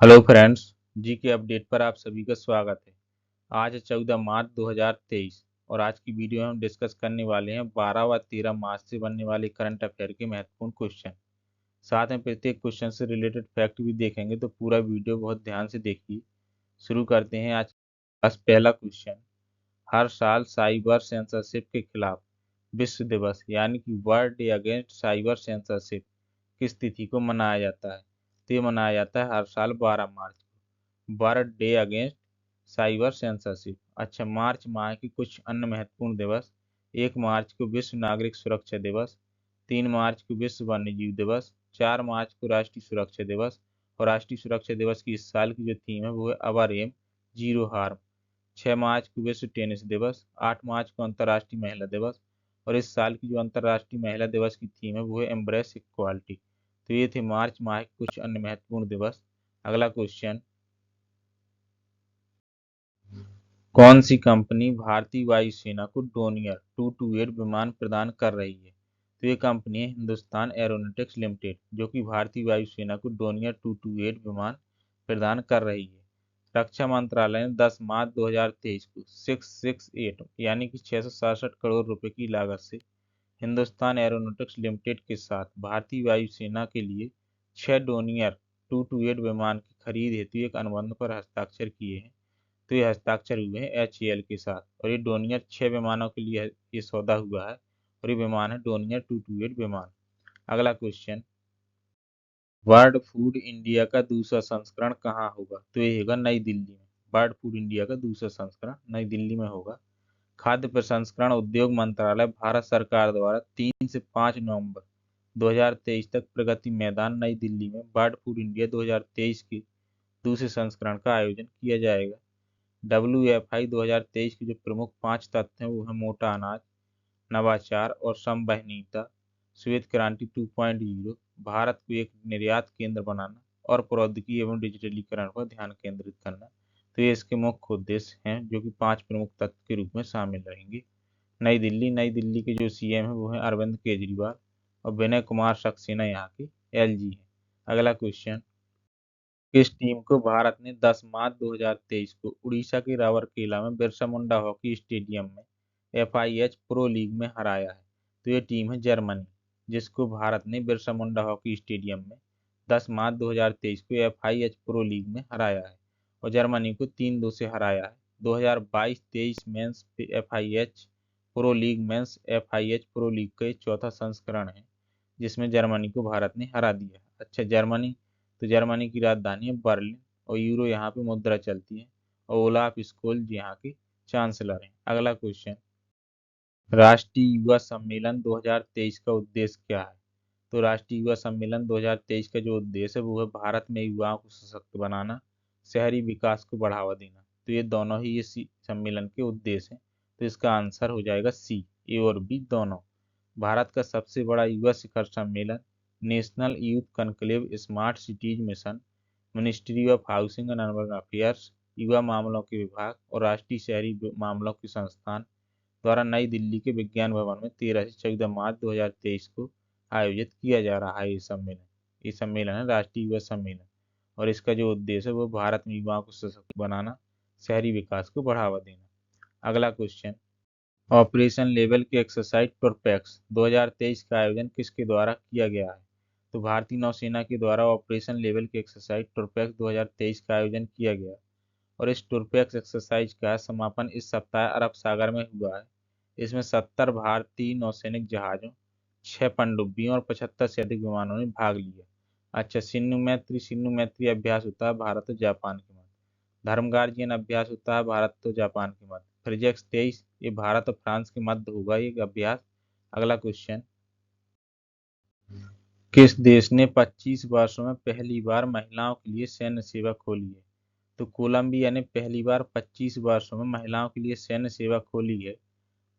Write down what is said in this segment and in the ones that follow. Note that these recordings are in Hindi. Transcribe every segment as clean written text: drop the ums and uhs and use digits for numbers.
Hello friends. जी के अपडेट पर आप सभी का स्वागत है। आज है 14 मार्च 2023 और आज की वीडियो में हम डिस्कस करने वाले हैं 12 व 13 मार्च से बनने वाले करंट अफेयर के महत्वपूर्ण क्वेश्चन। साथ में प्रत्येक क्वेश्चन से रिलेटेड फैक्ट भी देखेंगे, तो पूरा वीडियो बहुत ध्यान से देखिए। शुरू करते हैं आज पहला क्वेश्चन। हर साल साइबर सेंसरशिप के खिलाफ विश्व दिवस यानी कि world day against cyber censorship किस तिथि को मनाया जाता है? तो ये मनाया जाता है हर साल 12 मार्च को, world day against cyber censorship. अच्छा, मार्च माह की कुछ अन्य महत्वपूर्ण दिवस। 1 मार्च को विश्व नागरिक सुरक्षा दिवस, 3 मार्च को विश्व वन्यजीव दिवस, 4 मार्च को राष्ट्रीय सुरक्षा दिवस। और राष्ट्रीय सुरक्षा दिवस की इस साल की जो थीम है वो है अवर एम जीरो हार्म। 6 मार्च को विश्व टेनिस दिवस, 8 मार्च को अंतर्राष्ट्रीय महिला दिवस। और इस साल की जो अंतर्राष्ट्रीय महिला दिवस की थीम है वो है एम्ब्रेस इक्वालिटी। तो ये थे मार्च माह के कुछ अन्य महत्वपूर्ण दिवस। अगला क्वेश्चन। कौन सी कंपनी भारतीय वायुसेना को डोनियर 228 विमान प्रदान कर रही है? तो ये कंपनी है हिंदुस्तान एरोनॉटिक्स लिमिटेड, जो कि भारतीय वायुसेना को डोनियर 228 विमान प्रदान कर रही है। रक्षा मंत्रालय ने 10 मार्च 2023 को 668 यानी कि 667 करोड़ रुपए की लागत से हिंदुस्तान एरोनॉटिक्स लिमिटेड के साथ भारतीय वायुसेना के लिए 6 डोनियर 228 विमान की खरीद हेतु एक अनुबंध पर हस्ताक्षर किए हैं। तो ये हस्ताक्षर हुए हैं एचएएल के साथ, और ये डोनियर 6 विमानों के लिए ये सौदा हुआ है। और ये विमान है डोनियर 228 विमान। अगला क्वेश्चन। वर्ल्ड फूड इंडिया का दूसरा संस्करण कहाँ होगा? तो ये होगा नई दिल्ली में। वर्ल्ड फूड इंडिया का दूसरा संस्करण नई दिल्ली में होगा। खाद्य प्रसंस्करण उद्योग मंत्रालय भारत सरकार द्वारा 3 से 5 नवंबर 2023 तक प्रगति मैदान नई दिल्ली में बर्ड फूड इंडिया 2023 के दूसरे संस्करण का आयोजन किया जाएगा। WFI 2023 के जो प्रमुख 5 तथ्य हैं वो है मोटा अनाज, नवाचार और संवहनीयता, श्वेत क्रांति 2.0, भारत को एक निर्यात केंद्र बनाना और प्रौद्योगिकी एवं डिजिटलीकरण पर ध्यान केंद्रित करना। तो ये इसके मुख्य उद्देश्य हैं, जो कि 5 प्रमुख तत्व के रूप में शामिल रहेंगे। नई दिल्ली के जो सीएम है वो है अरविंद केजरीवाल, और विनय कुमार सक्सेना यहाँ के एलजी है। अगला क्वेश्चन। किस टीम को भारत ने 10 मार्च 2023 को उड़ीसा के राउरकेला में बिरसा मुंडा हॉकी स्टेडियम में एफआईएच प्रो लीग में हराया है? तो ये टीम है जर्मनी, जिसको भारत ने बिरसा मुंडा हॉकी स्टेडियम में 10 मार्च 2023 को एफआईएच प्रो लीग में हराया है, और जर्मनी को 3-2 से हराया है। 2022-23 men's FIH pro league men's FIH pro league का ये चौथा संस्करण है जिसमें जर्मनी को भारत ने हरा दिया। अच्छा, जर्मनी की राजधानी है बर्लिन, और यूरो यहाँ पे मुद्रा चलती है। और ओलाफ स्कोल्ज यहाँ के चांसलर हैं। अगला क्वेश्चन। राष्ट्रीय युवा सम्मेलन 2023 का उद्देश्य क्या है? तो राष्ट्रीय युवा सम्मेलन 2023 का जो उद्देश्य है वो है भारत में युवाओं को सशक्त बनाना, शहरी विकास को बढ़ावा देना। तो ये दोनों ही सम्मेलन के उद्देश्य हैं। तो इसका आंसर हो जाएगा सी, ए और बी दोनों। भारत का सबसे बड़ा युवा शिखर सम्मेलन national youth conclave smart cities mission, ministry of housing and urban affairs, युवा मामलों के विभाग और राष्ट्रीय शहरी मामलों के संस्थान द्वारा नई दिल्ली के विज्ञान भवन में 13 से 14 मार्च 2023 को आयोजित किया जा रहा है। ये सम्मेलन है राष्ट्रीय युवा सम्मेलन, और इसका जो उद्देश्य है वो भारत में युवाओं को सशक्त बनाना, शहरी विकास को बढ़ावा देना। अगला क्वेश्चन। ऑपरेशन लेवल की एक्सरसाइज टोरपेक्स 2023 का आयोजन किसके द्वारा किया गया है? तो भारतीय नौसेना के द्वारा ऑपरेशन लेवल की एक्सरसाइज टोरपेक्स 2023 का आयोजन किया गया, और इस टोरपेक्स एक्सरसाइज का समापन इस सप्ताह अरब सागर में हुआ है। इसमें 70 भारतीय नौसैनिक जहाजों, 6 पनडुब्बियों और 75 से अधिक विमानों ने भाग लिया। अच्छा, सिन्नू मैत्री अभ्यास होता है भारत और जापान के मध्य। धर्मगार्जियन अभ्यास होता है भारत और जापान के मध्य। प्रोजेक्ट 23 ये भारत और फ्रांस के मध्य होगा ये अभ्यास। अगला क्वेश्चन। किस देश ने 25 वर्षों में पहली बार महिलाओं के लिए सैन्य सेवा खोली है? तो कोलंबिया ने पहली बार 25 वर्षों में महिलाओं के लिए सैन्य सेवा खोली है।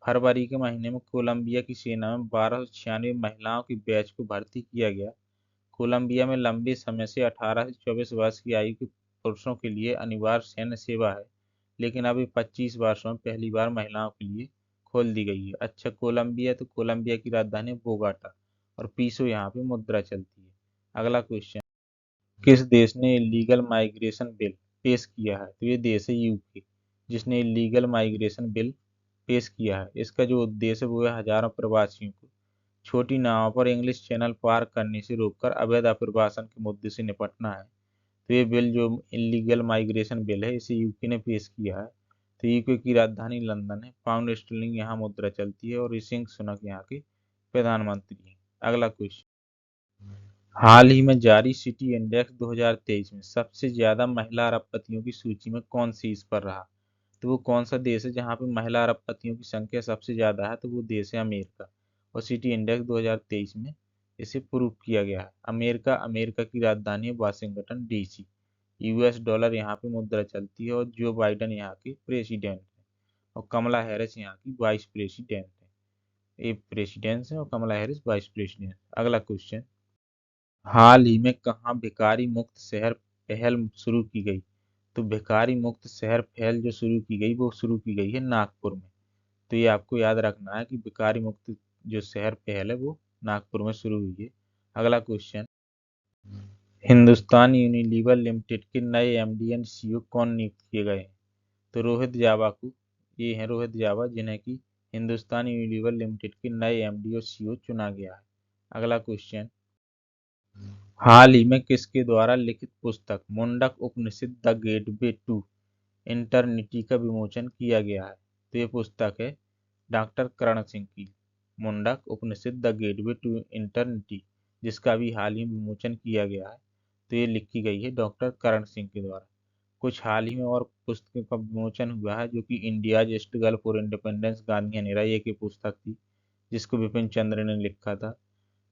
फरवरी के महीने में कोलंबिया की सेना में 1296 महिलाओं की बैच को भर्ती किया गया। कोलंबिया में लंबे समय से 18 से 24 वर्ष की आयु के पुरुषों के लिए अनिवार्य सैन्य सेवा है, लेकिन अभी 25 वर्षों में पहली बार महिलाओं के लिए खोल दी गई है। अच्छा, कोलंबिया तो कोलंबिया की राजधानी बोगाटा, और पीसो यहाँ पे मुद्रा चलती है। अगला क्वेश्चन। किस देश ने इलीगल माइग्रेशन बिल पेश किया है? तो ये देश है यूके, जिसने इलीगल माइग्रेशन बिल पेश किया है। इसका जो उद्देश्य है वो है हजारों प्रवासियों को छोटी नावों पर इंग्लिश चैनल पार करने से रोककर अवैध अभिबासन के मुद्दे से निपटना है। तो ये बिल जो इलीगल माइग्रेशन बिल है इसे यूके ने पेश किया है। तो यूके की राजधानी लंदन है, पाउंड स्टर्लिंग यहाँ मुद्रा चलती है और ऋषि सुनक यहाँ के प्रधानमंत्री हैं। अगला क्वेश्चन, हाल ही में जारी सिटी इंडेक्स 2023 में सबसे ज्यादा महिला अरबपतियों की सूची में कौन शीर्ष पर रहा? तो वो कौन सा देश है जहाँ पे महिला अरबपतियों की संख्या सबसे ज्यादा है? तो वो देश है अमेरिका। और सिटी इंडेक्स 2023 में इसे प्रूव किया गया है। अमेरिका अमेरिका की राजधानी है वाशिंगटन डीसी। यूएस डॉलर यहाँ पे मुद्रा चलती है और जो बाइडन यहाँ के प्रेसिडेंट है और कमला हैरिस यहाँ की वाइस प्रेसिडेंट है। ये प्रेसिडेंट है और कमला हैरिस वाइस प्रेसिडेंट। अगला क्वेश्चन, हाल ही में कहाँ भिखारी मुक्त शहर पहल शुरू की गई? तो भिखारी मुक्त शहर पहल जो शुरू की गई वो शुरू की गई है नागपुर में। तो ये आपको याद रखना है कि भिखारी मुक्त जो शहर पहल है वो नागपुर में शुरू हुई है। अगला क्वेश्चन, हिंदुस्तान यूनिलीवर लिमिटेड के नए एमडी एंड सीईओ कौन नियुक्त किए गए हैं? तो रोहित जावा को, ये हैं रोहित जावा जिन्हें कि हिंदुस्तान यूनिलीवर लिमिटेड के नए एमडी और सीईओ चुना गया है। अगला क्वेश्चन, हाल ही में किसके द्वारा लिखित पुस्तक मुंडक उपनिषद द गेटवे टू इंटरनिटी का विमोचन किया गया है? तो ये पुस्तक है डॉक्टर करण सिंह की, मुंडक उपनिषद द गेटवे टू इंटरनिटी, जिसका भी हाल ही में विमोचन किया गया है। तो ये लिखी गई है डॉक्टर करण सिंह के द्वारा। कुछ हाल ही में और पुस्तकों का विमोचन हुआ है जो कि India's struggle for independence Gandhi अंधेरा, ये की पुस्तक थी जिसको बिपिन चंद्र ने लिखा था।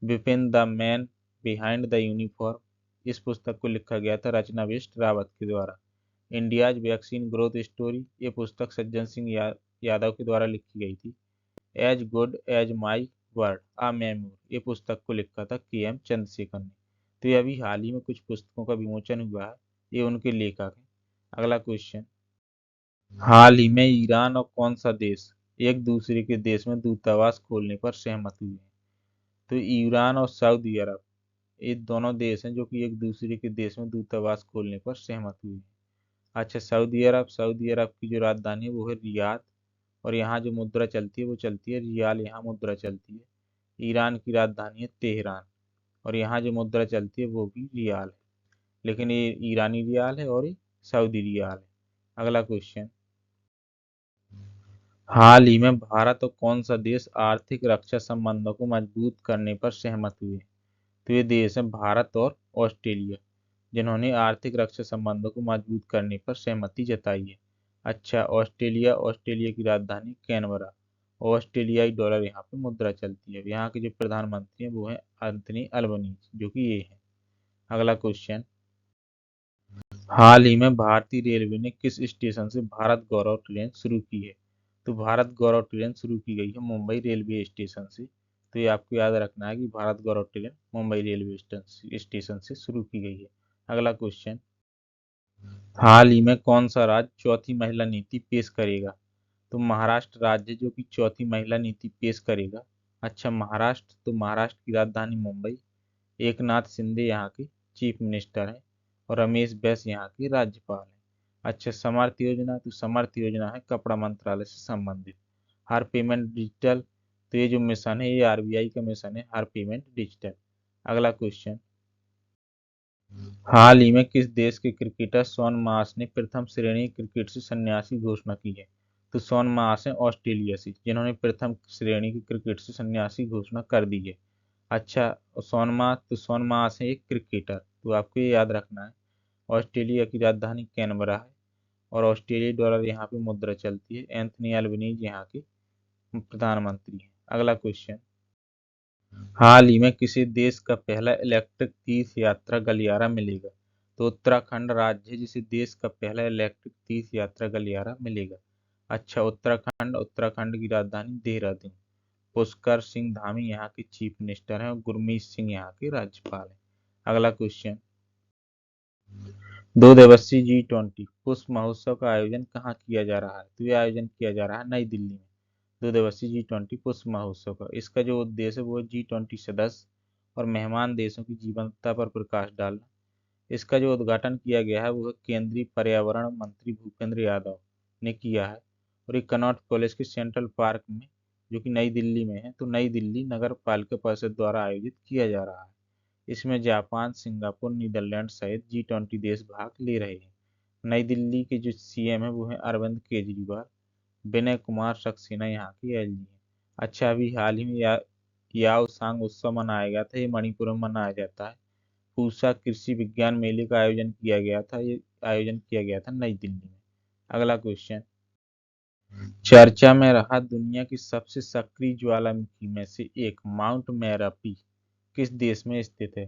Vipin the man behind the uniform, इस पुस्तक को लिखा गया था रचना बिष्ट रावत के द्वारा। इंडियाज वैक्सीन ग्रोथ स्टोरी, ये पुस्तक सज्जन सिंह यादव के द्वारा लिखी गई थी। As good as my word a memoir, ये पुस्तक को लिखा था के एम चंद्रशेखर ने। तो ये अभी हाल ही में कुछ पुस्तकों का विमोचन हुआ है, ये उनके लेखक हैं। अगला क्वेश्चन, हाल ही में ईरान और कौन सा देश एक दूसरे के देश में दूतावास खोलने पर सहमत हुए हैं? तो ईरान और सऊदी अरब, ये दोनों देश हैं जो कि एक दूसरे के देश में दूतावास खोलने पर सहमत हुए हैं। अच्छा, सऊदी अरब की जो राजधानी है वो है रियाद और यहाँ जो मुद्रा चलती है वो चलती है रियाल, यहाँ मुद्रा चलती है। ईरान की राजधानी है तेहरान और यहाँ जो मुद्रा चलती है वो भी रियाल है, लेकिन ये ईरानी रियाल है और ये सऊदी रियाल है। अगला क्वेश्चन, हाल ही में भारत और कौन सा देश आर्थिक रक्षा संबंधों को मजबूत करने पर सहमत हुए? तो ये देश है भारत और ऑस्ट्रेलिया, जिन्होंने आर्थिक रक्षा संबंधों को मजबूत करने पर सहमति जताई है। अच्छा, ऑस्ट्रेलिया की राजधानी कैनबरा, ऑस्ट्रेलियाई डॉलर यहाँ पे मुद्रा चलती है। यहाँ के जो प्रधानमंत्री हैं वो हैं एंथनी अल्बनीज, जो कि ये है। अगला क्वेश्चन, हाल ही में भारतीय रेलवे ने किस स्टेशन से भारत गौरव ट्रेन शुरू की है? तो भारत गौरव ट्रेन शुरू की गई है मुंबई रेलवे स्टेशन से। तो ये आपको याद रखना है कि भारत गौरव ट्रेन मुंबई रेलवे स्टेशन से शुरू की गई है। अगला क्वेश्चन, हाल ही में कौन सा राज्य चौथी महिला नीति पेश करेगा? तो महाराष्ट्र राज्य जो कि चौथी महिला नीति पेश करेगा। अच्छा, महाराष्ट्र, तो महाराष्ट्र की राजधानी मुंबई, एकनाथ शिंदे यहाँ के चीफ मिनिस्टर हैं और रमेश बैस यहाँ के राज्यपाल हैं। अच्छा, समर्थ योजना, तो समर्थ योजना है कपड़ा मंत्रालय से संबंधित। हर पेमेंट डिजिटल, तो ये जो मिशन है ये आरबीआई का मिशन है, हर पेमेंट डिजिटल। अगला क्वेश्चन, हाल ही में किस देश के क्रिकेटर शॉन मार्श ने प्रथम श्रेणी क्रिकेट से संन्यास की घोषणा की है? तो शॉन मार्श हैं ऑस्ट्रेलिया से, जिन्होंने प्रथम श्रेणी की क्रिकेट से संन्यास की घोषणा कर दी है। अच्छा, शॉन मार्श है एक क्रिकेटर, तो आपको ये याद रखना है। ऑस्ट्रेलिया की राजधानी कैनबरा है और ऑस्ट्रेलियाई डॉलर यहाँ पे मुद्रा चलती है। एंथनी अल्बनीज यहाँ के प्रधानमंत्री हैं। अगला क्वेश्चन, हाल ही में किसी देश का पहला इलेक्ट्रिक तीर्थ यात्रा गलियारा मिलेगा? तो उत्तराखंड राज्य है जिसे देश का पहला इलेक्ट्रिक तीर्थ यात्रा गलियारा मिलेगा। अच्छा, उत्तराखंड की राजधानी देहरादून। पुष्कर सिंह धामी यहाँ के चीफ मिनिस्टर हैं और गुरमीत सिंह यहाँ के राज्यपाल हैं। अगला क्वेश्चन, 2 दिवसीय G20 पुष्प महोत्सव का आयोजन कहाँ किया जा रहा है? तो ये आयोजन किया जा रहा है नई दिल्ली में। 2 दिवसीय G20 पुष्प महोत्सव का इसका जो उद्देश्य है वो G20 सदस्य और मेहमान देशों की जीवंतता पर प्रकाश डालना, इसका जो उद्घाटन किया गया है वो केंद्रीय पर्यावरण मंत्री भूपेंद्र यादव ने किया है। और ये कनॉट कॉलेज के सेंट्रल पार्क में, जो कि नई दिल्ली में है, तो नई दिल्ली नगर पालिका परिषद द्वारा आयोजित किया जा रहा है। इसमें जापान, सिंगापुर, नीदरलैंड सहित G20 देश भाग ले रहे हैं। नई दिल्ली के जो सीएम है वो है अरविंद केजरीवाल। विनय कुमार सक्सेना यहाँ के एलजी हैं। अच्छा, अभी हाल ही में याओसांग उत्सव मनाया गया था, ये मणिपुर में मनाया जाता है। पूसा कृषि विज्ञान मेले का आयोजन किया गया था, ये आयोजन किया गया था नई दिल्ली में। अगला क्वेश्चन, चर्चा में रहा दुनिया की सबसे सक्रिय ज्वालामुखी में से एक माउंट मेरापी किस देश में स्थित है?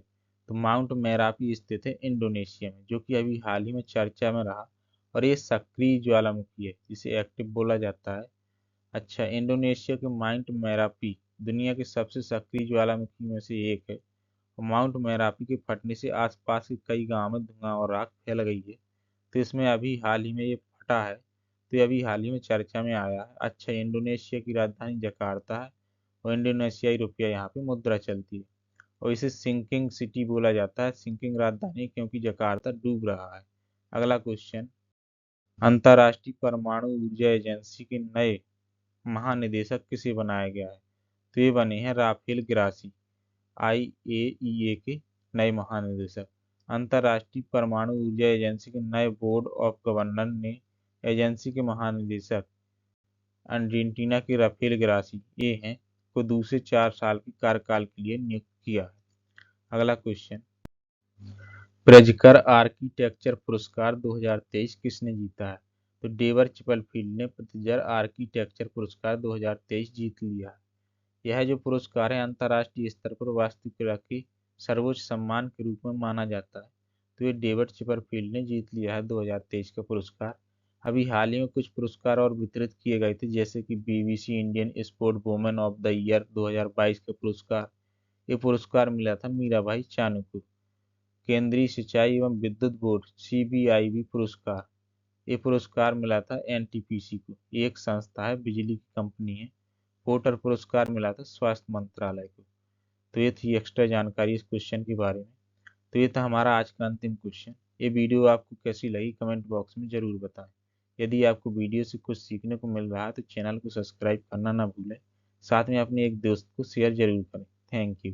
तो माउंट मेरापी स्थित है इंडोनेशिया में, जो कि अभी हाल ही में चर्चा में रहा। और ये सक्रिय ज्वालामुखी है, जिसे एक्टिव बोला जाता है। अच्छा, इंडोनेशिया के माउंट मेरापी दुनिया के सबसे सक्रिय ज्वालामुखी में से एक है। माउंट मेरापी के फटने से आसपास के कई गांवों में धुआं और राख फैल गई है। तो इसमें अभी हाल ही में ये फटा है, तो ये अभी हाल ही में चर्चा में आया है। अच्छा, इंडोनेशिया की राजधानी जकार्ता है और इंडोनेशियाई रुपया यहाँ पे मुद्रा चलती है। और इसे सिंकिंग सिटी बोला जाता है, सिंकिंग राजधानी, क्योंकि जकार्ता डूब रहा है। अगला क्वेश्चन, अंतर्राष्ट्रीय परमाणु ऊर्जा एजेंसी के नए महानिदेशक किसे बनाया गया है? तो ये बने हैं राफेल ग्रासी, आईएईए के नए महानिदेशक। अंतर्राष्ट्रीय परमाणु ऊर्जा एजेंसी के नए बोर्ड ऑफ गवर्नर ने एजेंसी के महानिदेशक अर्जेंटीना के राफेल ग्रासी ये हैं को दूसरे 4 साल के कार्यकाल के लिए नियुक्त किया है। अगला क्वेश्चन, प्रिज़कर आर्किटेक्चर पुरस्कार 2023 किसने जीता है? तो डेवर चिपलफील्ड ने प्रिज़कर आर्किटेक्चर पुरस्कार 2023 जीत लिया है। यह जो पुरस्कार है अंतर्राष्ट्रीय स्तर पर वास्तुकला के सर्वोच्च सम्मान के रूप में माना जाता है। तो ये डेविड चिपरफील्ड ने जीत लिया है 2023 का पुरस्कार। अभी हाल ही में कुछ पुरस्कार और वितरित किए गए थे, जैसे कि BBC Indian sport women of the year 2022 का पुरस्कार। ये पुरस्कार मिला था मीराबाई चानू को। केंद्रीय सिंचाई एवं विद्युत बोर्ड CBIB पुरस्कार, ये पुरस्कार मिला था NTPC को, ये एक संस्था है, बिजली की कंपनी है। पोर्टर पुरस्कार मिला था स्वास्थ्य मंत्रालय को। तो ये थी एक्स्ट्रा जानकारी इस क्वेश्चन के बारे में। तो ये था हमारा आज का अंतिम क्वेश्चन। ये वीडियो आपको कैसी लगी कमेंट बॉक्स में ज़रूर बताएं। यदि आपको वीडियो से कुछ सीखने को मिल रहा है तो चैनल को सब्सक्राइब करना ना भूलें। साथ में अपने एक दोस्त को शेयर जरूर करें। Thank you.